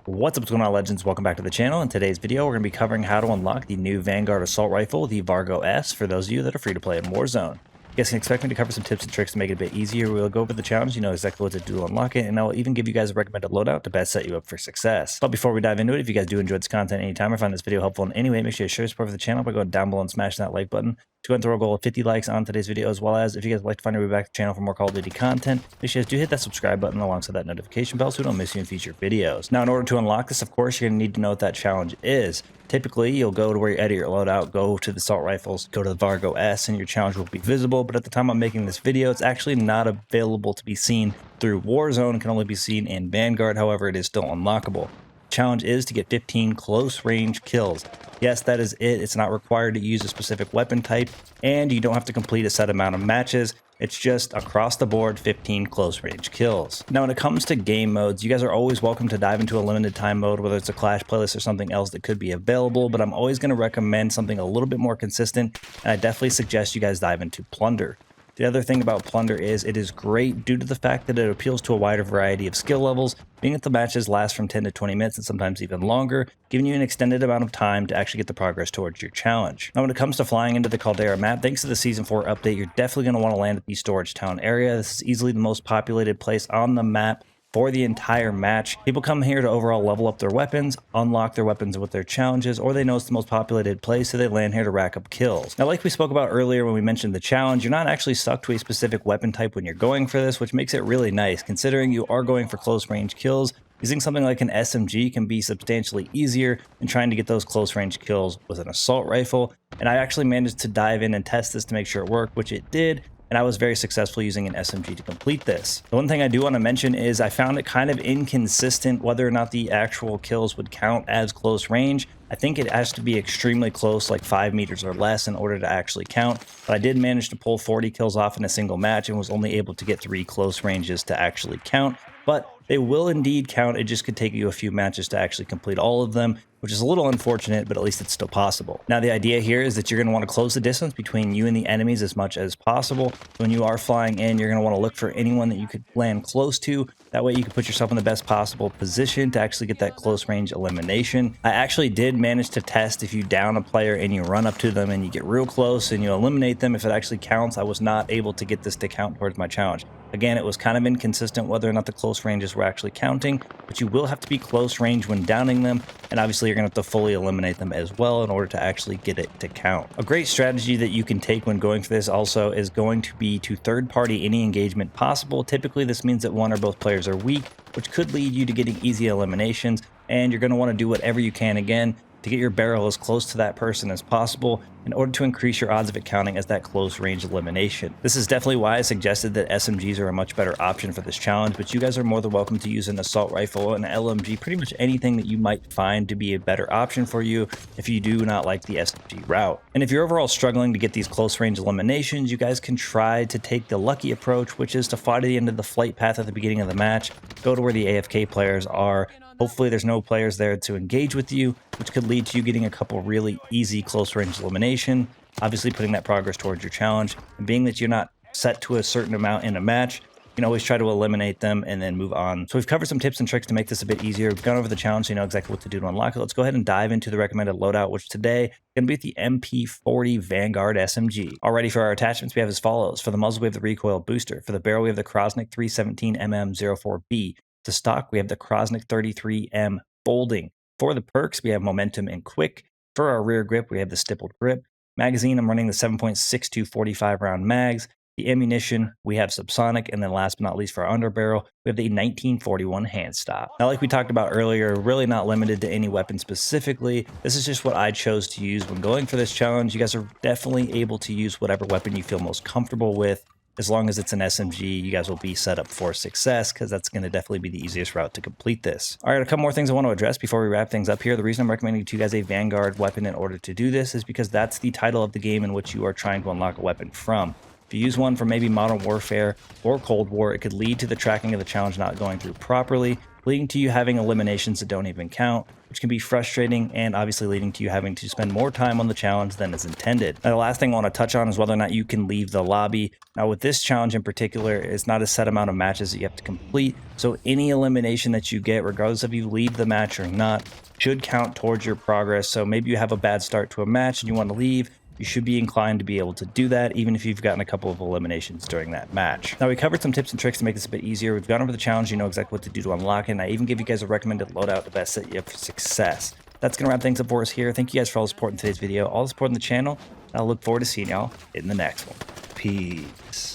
What's going on, legends? Welcome back to the channel. In today's video, we're going to be covering how to unlock the new Vanguard assault rifle, the Vargo S, for those of you that are free to play in Warzone. You guys can expect me to cover some tips and tricks to make it a bit easier. We'll go over the challenge, you know exactly what to do to unlock it, and I'll even give you guys a recommended loadout to best set you up for success. But before we dive into it, if you guys do enjoy this content anytime or find this video helpful in any way, make sure you show your support for the channel by going down below and smashing that like button to go and throw a goal of 50 likes on today's video, as well as if you guys would like to find your way back to the channel for more Call of Duty content, make sure you guys do hit that subscribe button alongside that notification bell so we don't miss you in future videos. Now, in order to unlock this, of course, you're going to need to know what that challenge is. Typically, you'll go to where you edit your loadout, go to the assault rifles, go to the Vargo S, and your challenge will be visible. But at the time I'm making this video, it's actually not available to be seen through Warzone. It can only be seen in Vanguard. However, it is still unlockable. The challenge is to get 15 close range kills. Yes, that is it. It's not required to use a specific weapon type, and you don't have to complete a set amount of matches. It's just across the board 15 close range kills. Now, when it comes to game modes, you guys are always welcome to dive into a limited time mode, whether it's a Clash playlist or something else that could be available, but I'm always going to recommend something a little bit more consistent, and I definitely suggest you guys dive into Plunder. The other thing about Plunder is it is great due to the fact that it appeals to a wider variety of skill levels, being that the matches last from 10 to 20 minutes and sometimes even longer, giving you an extended amount of time to actually get the progress towards your challenge. Now, when it comes to flying into the Caldera map, thanks to the Season 4 update, you're definitely going to want to land at the Storage Town area. This is easily the most populated place on the map for the entire match. People come here to overall level up their weapons, unlock their weapons with their challenges, or they know it's the most populated place, so they land here to rack up kills. Now, like we spoke about earlier when we mentioned the challenge, you're not actually stuck to a specific weapon type when you're going for this, which makes it really nice, considering you are going for close range kills. Using something like an SMG can be substantially easier than trying to get those close range kills with an assault rifle, and I actually managed to dive in and test this to make sure it worked, which it did. And I was very successful using an SMG to complete this. The one thing I do want to mention is I found it kind of inconsistent whether or not the actual kills would count as close range. I think it has to be extremely close, like 5 meters or less, in order to actually count. But I did manage to pull 40 kills off in a single match and was only able to get 3 close ranges to actually count. But they will indeed count. It just could take you a few matches to actually complete all of them, which is a little unfortunate, but at least it's still possible. Now, the idea here is that you're going to want to close the distance between you and the enemies as much as possible. When you are flying in, you're going to want to look for anyone that you could land close to. That way you can put yourself in the best possible position to actually get that close range elimination. I actually did manage to test if you down a player and you run up to them and you get real close and you eliminate them, if it actually counts. I was not able to get this to count towards my challenge. Again, it was kind of inconsistent whether or not the close ranges were actually counting, but you will have to be close range when downing them, and obviously you're going to have to fully eliminate them as well in order to actually get it to count. A great strategy that you can take when going for this also is going to be to third party any engagement possible. Typically, this means that one or both players are weak, which could lead you to getting easy eliminations, and you're going to want to do whatever you can again to get your barrel as close to that person as possible in order to increase your odds of it counting as that close range elimination. This is definitely why I suggested that SMGs are a much better option for this challenge, but you guys are more than welcome to use an assault rifle, an LMG, pretty much anything that you might find to be a better option for you if you do not like the SMG route. And if you're overall struggling to get these close range eliminations, you guys can try to take the lucky approach, which is to fly to the end of the flight path at the beginning of the match, go to where the AFK players are. Hopefully there's no players there to engage with you, which could lead to you getting a couple really easy close range elimination, obviously putting that progress towards your challenge. And being that you're not set to a certain amount in a match, you can always try to eliminate them and then move on. So we've covered some tips and tricks to make this a bit easier. We've gone over the challenge so you know exactly what to do to unlock it. Let's go ahead and dive into the recommended loadout, which today is going to be the MP40 Vanguard SMG. Alrighty, for our attachments, we have as follows. For the muzzle, we have the recoil booster. For the barrel, we have the Krosnick 317mm04B. To stock, we have the Krosnick 33M folding. For the perks, we have momentum and quick. For our rear grip, we have the stippled grip. Magazine, I'm running the 7.62 45 round mags. The ammunition, we have subsonic, and then last but not least for our underbarrel, we have the 1941 hand stop. Now, like we talked about earlier, really not limited to any weapon specifically. This is just what I chose to use when going for this challenge. You guys are definitely able to use whatever weapon you feel most comfortable with. As long as it's an SMG, you guys will be set up for success, because that's going to definitely be the easiest route to complete this. All right, a couple more things I want to address before we wrap things up here. The reason I'm recommending to you guys a Vanguard weapon in order to do this is because that's the title of the game in which you are trying to unlock a weapon from. If you use one for maybe Modern Warfare or Cold War, it could lead to the tracking of the challenge not going through properly. leading to you having eliminations that don't even count, which can be frustrating and obviously leading to you having to spend more time on the challenge than is intended. Now, the last thing I want to touch on is whether or not you can leave the lobby. Now, with this challenge in particular, it's not a set amount of matches that you have to complete, so any elimination that you get, regardless if you leave the match or not, should count towards your progress. So maybe you have a bad start to a match and you want to leave, you should be inclined to be able to do that, even if you've gotten a couple of eliminations during that match. Now, we covered some tips and tricks to make this a bit easier. We've gone over the challenge, you know exactly what to do to unlock it, and I even give you guys a recommended loadout to best set you up for success. That's going to wrap things up for us here. Thank you guys for all the support in today's video, all the support on the channel, and I'll look forward to seeing y'all in the next one. Peace.